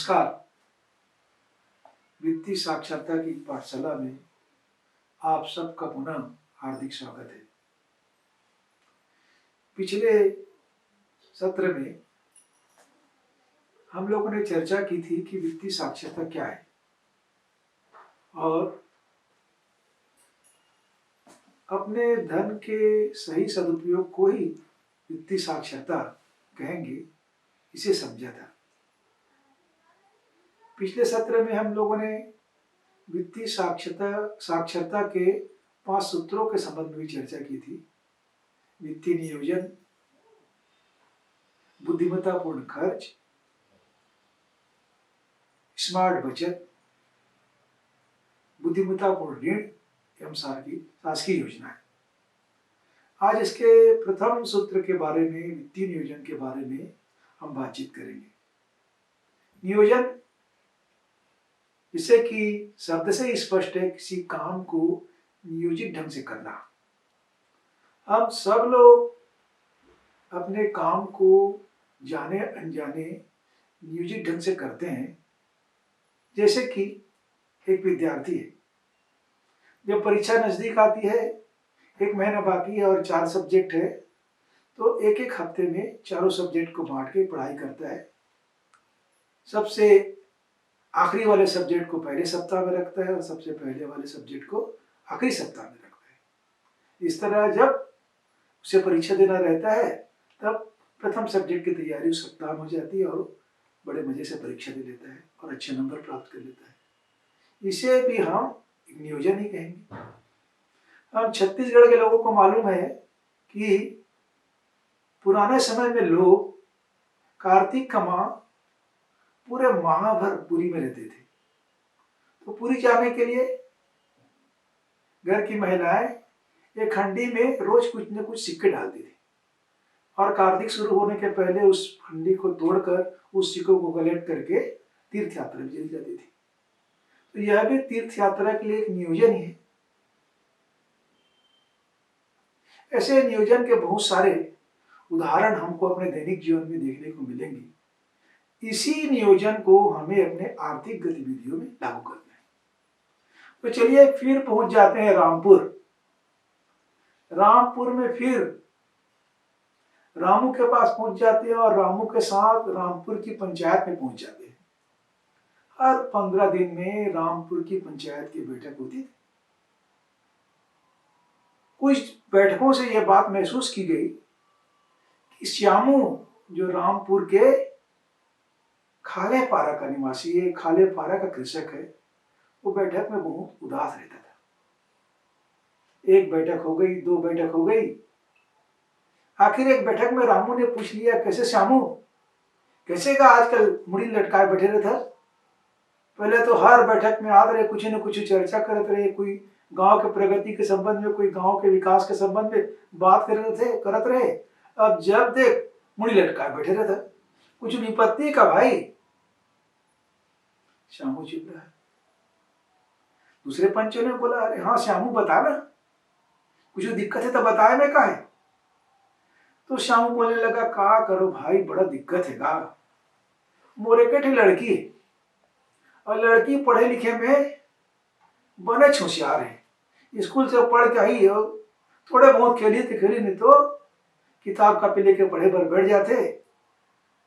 नमस्कार। वित्तीय साक्षरता की पाठशाला में आप सबका पुनः हार्दिक स्वागत है। पिछले सत्र में हम लोगों ने चर्चा की थी कि वित्तीय साक्षरता क्या है और अपने धन के सही सदुपयोग को ही वित्तीय साक्षरता कहेंगे, इसे समझा था। पिछले सत्र में हम लोगों ने वित्तीय साक्षरता के 5 सूत्रों के संबंध में चर्चा की थी। वित्तीय नियोजन, बुद्धिमत्तापूर्ण खर्च, स्मार्ट बचत, बुद्धिमत्तापूर्ण ऋण एवं शासकीय योजनाएं। आज इसके प्रथम सूत्र के बारे में, वित्तीय नियोजन के बारे में हम बातचीत करेंगे। नियोजन, जिसे कि शब्द से स्पष्ट है, किसी काम को नियोजित ढंग से करना। हम सब लोग अपने काम को जाने अनजाने नियोजित ढंग से करते हैं। जैसे कि एक विद्यार्थी है, जब परीक्षा नजदीक आती है, 1 महीना बाकी है और 4 सब्जेक्ट है, तो एक एक हफ्ते में चारों सब्जेक्ट को बांट के पढ़ाई करता है। सबसे आखिरी वाले सब्जेक्ट को पहले सप्ताह में रखता है और सबसे पहले वाले सब्जेक्ट को आखिरी सप्ताह में रखता है। इस तरह जब उसे परीक्षा देना रहता है, तब प्रथम सब्जेक्ट की तैयारी उस सप्ताह में हो जाती है और बड़े मजे से परीक्षा दे लेता है और अच्छे नंबर प्राप्त कर लेता है। इसे भी हम एक नियोजन ही कहेंगे। हम छत्तीसगढ़ के लोगों को मालूम है कि पुराने समय में लोग कार्तिक का माह पूरे माह भर पुरी में रहते थे। तो पुरी जाने के लिए घर की महिलाएं एक हंडी में रोज कुछ न कुछ सिक्के डालती थी और कार्तिक शुरू होने के पहले उस हंडी को तोड़कर उस सिक्कों को कलेक्ट करके तीर्थ यात्रा में चली जाती थी। तो यह भी तीर्थ यात्रा के लिए एक नियोजन ही है। ऐसे नियोजन के बहुत सारे उदाहरण हमको अपने दैनिक जीवन में देखने को मिलेंगे। इसी नियोजन को हमें अपने आर्थिक गतिविधियों में लागू करना है। तो चलिए फिर पहुंच जाते हैं रामपुर। रामपुर में फिर रामू के पास पहुंच जाते हैं और रामू के साथ रामपुर की पंचायत में पहुंच जाते हैं। हर 15 दिन में रामपुर की पंचायत की बैठक होती थी। कुछ बैठकों से यह बात महसूस की गई कि श्यामू, जो रामपुर के खाले पारा का निवासी है, खाले पारा का कृषक है, वो बैठक में बहुत उदास रहता था। 1 बैठक हो गई, 2 बैठक हो गई। आखिर एक बैठक में रामू ने पूछ लिया, कैसे श्यामू, कैसे का आजकल मुड़ी लटकाए बैठे रहता? पहले तो हर बैठक में आते रहे, कुछ न कुछ चर्चा करते रहे, कोई गांव के प्रगति के संबंध में, कोई गांव के विकास के संबंध में बात करत रहे। अब जब देख मुड़ी लटकाए बैठे रहता, कुछ विपत्ति का भाई? श्यामू चुप रहा। दूसरे पंचों ने बोला, अरे हाँ श्यामू, बता ना, कुछ दिक्कत है तो बताए में का है? तो श्यामू बोलने लगा, का करो भाई, बड़ा दिक्कत है का। मोरे के लड़की है और लड़की पढ़े लिखे में बने होशियार है। स्कूल से पढ़ के आई हो, थोड़े बहुत खेली नहीं तो किताब कापी लेके पढ़े पर बैठ जाते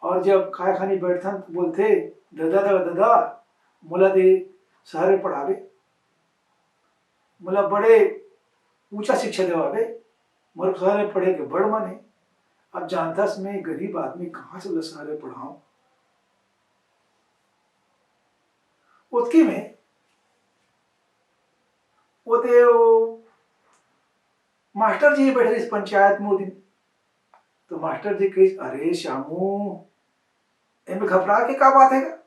और जब खाए खानी बैठता तो बोलते, दादा मोला दे शहर में पढ़ावे, मोला बड़े ऊंचा शिक्षा देवावे, मोर शहर में पढ़े के बड़ मन है। अब जानता मैं गरीब आदमी कहाँ से शहर में पढ़ाऊं। उतकी में वो मास्टर जी बैठे इस पंचायत में दिन। तो मास्टर जी कही, अरे श्यामू, इनमें घबरा के क्या बात है?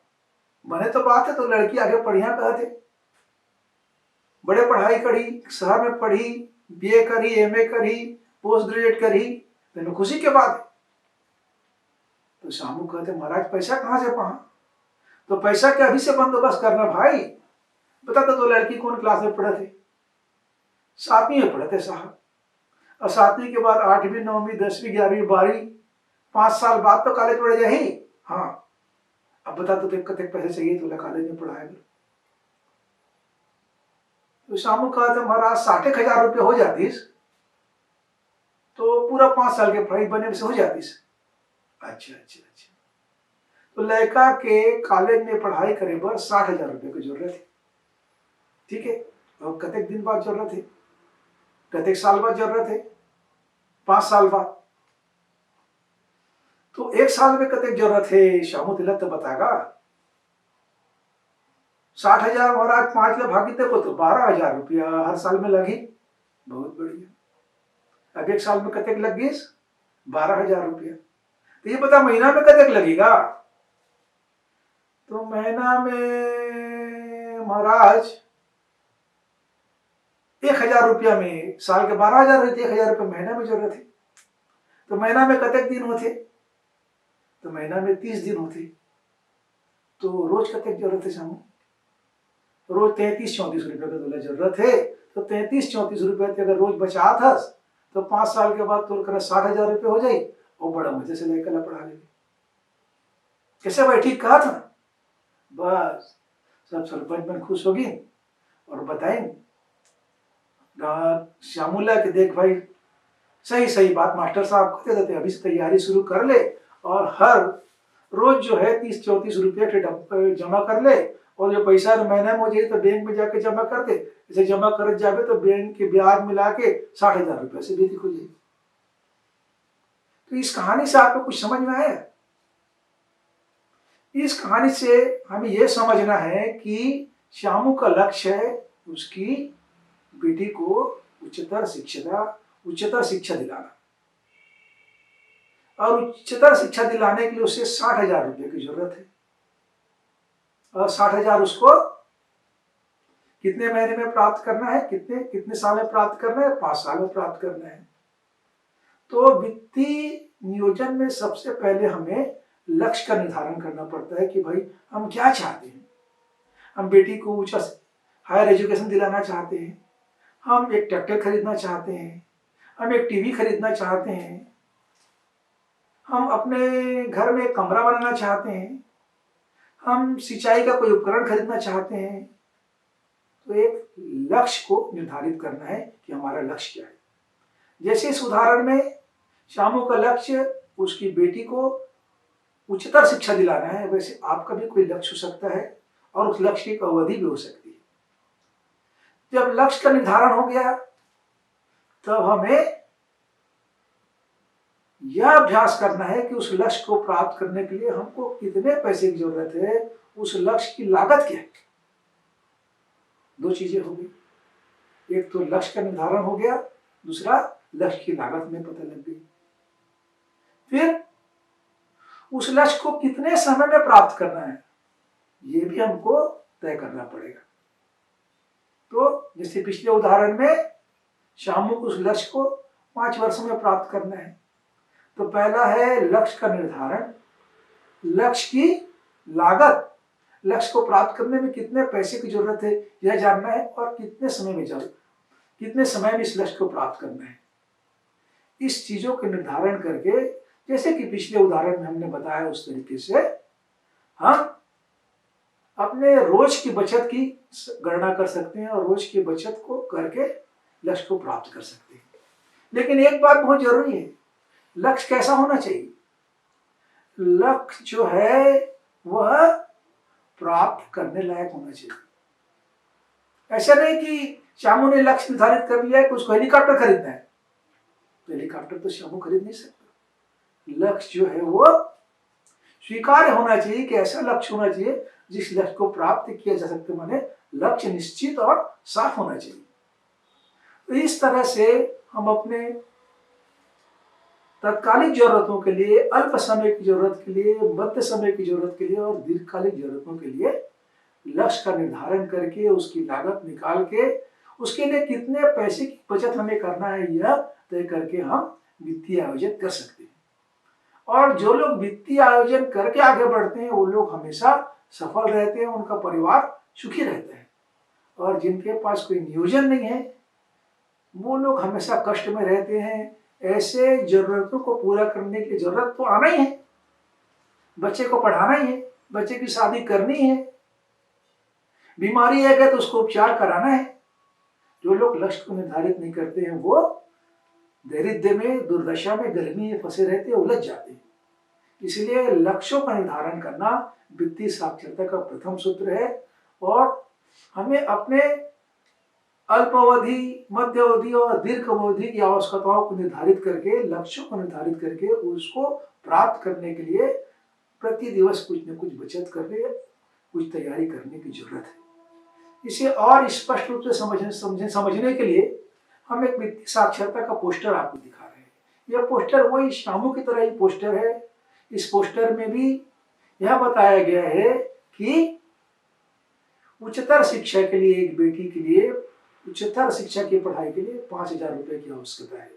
बने तो बात है, तो लड़की आगे पढ़िया कहते, बड़े पढ़ाई करी, शहर में पढ़ी, बीए करी, एमए करी, पोस्ट ग्रेजुएट करी, तो खुशी के बात है। तो श्यामू कहते, महाराज पैसा कहाँ से पाऊं? तो पैसा के अभी से बंदोबस्त करना भाई। बता तो लड़की कौन क्लास में पढ़े थे? 7वीं में पढ़े थे साहब। और 7वीं के बाद 8वीं, 9वीं, 10वीं, 11वीं, 12वीं, 5 साल बाद तो कॉलेज पढ़े जाही। हाँ, अब बता तो कतक पैसे चाहिए तो कॉलेज में पढ़ाएगा। तो शामू कहा था महाराज 60,000 रुपये हो जातीस तो पूरा 5 साल के पढ़ाई बने से हो जातीस। अच्छा अच्छा अच्छा। तो लड़का के कॉलेज में पढ़ाई करे पर 60,000 रुपये की जरूरत है। ठीक है, और कतक दिन बाद जरूरत है, कतक साल बाद जरूरत है, 5 साल बाद। तो 1 साल में कतक जरूरत है शामू तिलक तो बताएगा। 60,000 महाराज 5 ले भागी देखो तो 12,000 रुपया हर साल में लगी। बहुत बढ़िया। अब 1 साल में कतक लग गई? 12,000 रुपया। तो ये बता महीना में कतक लगेगा? तो महीना में महाराज 1,000 रुपया में साल के 12,000 रहते, 1,000 रुपया महीना में जरूरत है। तो महीना में कतक दिन होते? तो महीना में 30 दिन होते। तो रोज कतक जरूरत है शामू? रोज 33-34 रुपये का तुला जरूरत है। तो 33-34 रुपये अगर रोज बचा था तो 5 साल के बाद तो 60,000 रुपये हो जाए और बड़ा मजे से लेकर पढ़ा लेंगे। कैसे भाई, ठीक कहा था? बस सब सरपंच में खुश होगी और बताएं श्यामूला के देख भाई सही सही बात मास्टर साहब कहते देते, अभी से तैयारी शुरू कर ले और हर रोज जो है 30-34 रुपये के जमा कर ले और जो पैसा महीने में हो जाए तो बैंक में जाके जमा कर दे। इसे जमा कर जाए तो बैंक के ब्याज मिला के 60,000 रुपये से भी हो जाए। तो इस कहानी से आपको कुछ समझ में आया? इस कहानी से हमें यह समझना है कि श्यामू का लक्ष्य है उसकी बेटी को उच्चतर शिक्षा दिलाना, और उच्चतर शिक्षा दिलाने के लिए उसे 60,000 रुपये की जरूरत है। और 60,000 उसको कितने महीने में प्राप्त करना है, कितने साल में प्राप्त करना है? 5 साल में प्राप्त करना है। तो वित्तीय नियोजन में सबसे पहले हमें लक्ष्य का निर्धारण करना पड़ता है कि भाई हम क्या चाहते हैं। हम बेटी को ऊंचा हायर एजुकेशन दिलाना चाहते हैं, हम एक ट्रैक्टर खरीदना चाहते हैं, हम एक टीवी खरीदना चाहते हैं, हम अपने घर में एक कमरा बनाना चाहते हैं, हम सिंचाई का कोई उपकरण खरीदना चाहते हैं। तो एक लक्ष्य को निर्धारित करना है कि हमारा लक्ष्य क्या है। जैसे इस उदाहरण में श्यामू का लक्ष्य उसकी बेटी को उच्चतर शिक्षा दिलाना है, वैसे आपका भी कोई लक्ष्य हो सकता है और उस लक्ष्य की अवधि भी हो सकती है। जब लक्ष्य का निर्धारण हो गया तब हमें यह अभ्यास करना है कि उस लक्ष्य को प्राप्त करने के लिए हमको कितने पैसे की जरूरत है, उस लक्ष्य की लागत क्या है। 2 चीजें हो गई, एक तो लक्ष्य का निर्धारण हो गया, दूसरा लक्ष्य की लागत में पता लग गई। फिर उस लक्ष्य को कितने समय में प्राप्त करना है ये भी हमको तय करना पड़ेगा। तो जैसे पिछले उदाहरण में श्यामू को उस लक्ष्य को 5 वर्षों में प्राप्त करना है। तो पहला है लक्ष्य का निर्धारण, लक्ष्य की लागत, लक्ष्य को प्राप्त करने में कितने पैसे की जरूरत है यह जानना है, और कितने समय में इस लक्ष्य को प्राप्त करना है। इस चीजों के निर्धारण करके जैसे कि पिछले उदाहरण में हमने बताया उस तरीके से हम अपने रोज की बचत की गणना कर सकते हैं और रोज की बचत को करके लक्ष्य को प्राप्त कर सकते हैं। लेकिन एक बात बहुत जरूरी है, लक्ष्य कैसा होना चाहिए? लक्ष्य जो है वह प्राप्त करने लायक होना चाहिए। ऐसा नहीं कि श्यामू ने लक्ष्य निर्धारित कर लिया है कि उसको हेलीकॉप्टर खरीदना है, तो हेलीकॉप्टर तो श्यामू खरीद नहीं सकता। लक्ष्य जो है वो स्वीकार्य होना चाहिए कि ऐसा लक्ष्य होना चाहिए जिस लक्ष्य को प्राप्त किया जा सकता, माने लक्ष्य निश्चित और साफ होना चाहिए। तो इस तरह से हम अपने तत्कालिक जरूरतों के लिए, अल्प समय की जरूरत के लिए, मध्य समय की जरूरत के लिए और दीर्घकालिक जरूरतों के लिए लक्ष्य का निर्धारण करके उसकी लागत निकाल के उसके लिए कितने पैसे की बचत हमें करना है यह तय करके हम वित्तीय आयोजन कर सकते हैं। और जो लोग वित्तीय आयोजन करके आगे बढ़ते हैं वो लोग हमेशा सफल रहते हैं, उनका परिवार सुखी रहता है। और जिनके पास कोई नियोजन नहीं है वो लोग हमेशा कष्ट में रहते हैं। ऐसे जरूरतों को पूरा करने की जरूरत तो आना ही है, बच्चे को पढ़ाना ही है, बच्चे की शादी करनी है, बीमारी है क्या तो उसको उपचार कराना है। जो लोग लक्ष्य को निर्धारित नहीं करते हैं वो दारिद्र्य में, दुर्दशा में, गर्मी में फंसे रहते हैं, उलझ जाते हैं। इसलिए लक्ष्यों का निर्धारण करना वित्तीय साक्षरता का प्रथम सूत्र है और हमें अपने अल्पावधि, मध्य अवधि और दीर्घ अवधि की आवश्यकताओं को निर्धारित करके, लक्ष्यों को निर्धारित करके उसको प्राप्त करने के लिए प्रति दिवस कुछ न कुछ बचत करके कुछ तैयारी करने की जरूरत है। इसे और स्पष्ट रूप से समझने के लिए हम एक वित्तीय साक्षरता का पोस्टर आपको दिखा रहे हैं। यह पोस्टर वही शामू की तरह ही पोस्टर है। इस पोस्टर में भी यह बताया गया है कि उच्चतर शिक्षा के लिए एक बेटी के लिए, उच्चतर शिक्षा की पढ़ाई के लिए 5,000 रुपए की आवश्यकता है।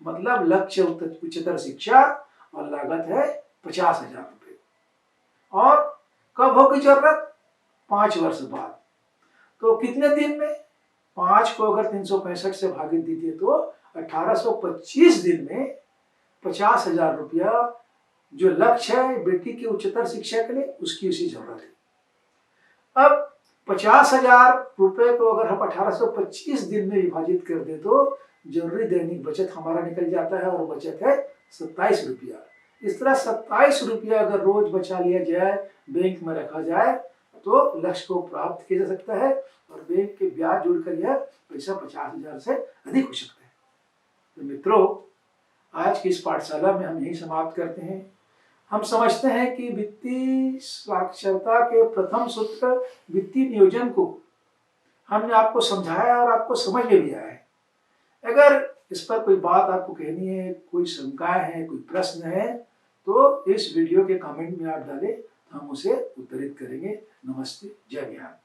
मतलब लक्ष्य उच्चतर शिक्षा और लागत है 50,000 रुपए। और कब होगी जरूरत? 5 वर्ष बाद। तो कितने दिन में? 5 को अगर 365 से भागित दीजिए तो 1825 दिन में 50,000 रुपया जो लक्ष्य है बेटी की उच्चतर शिक्षा के लिए, उसकी उसी जरूरत है। अब 50,000 रुपए को अगर हम 1825 दिन में विभाजित कर दे तो जरूरी दैनिक बचत हमारा निकल जाता है और बचत है 27 रुपया। इस तरह 27 रुपया अगर रोज बचा लिया जाए, बैंक में रखा जाए तो लक्ष्य को प्राप्त किया जा सकता है और बैंक के ब्याज जोड़कर यह पैसा 50,000 से अधिक हो सकता है। तो मित्रों, आज की इस पाठशाला में हम यही समाप्त करते हैं। हम समझते हैं कि वित्तीय साक्षरता के प्रथम सूत्र वित्तीय नियोजन को हमने आपको समझाया और आपको समझ में भी आया है। अगर इस पर कोई बात आपको कहनी है, कोई शंकाएं हैं, कोई प्रश्न है तो इस वीडियो के कमेंट में आप डालें, हम उसे उत्तरित करेंगे। नमस्ते, जय बिहार।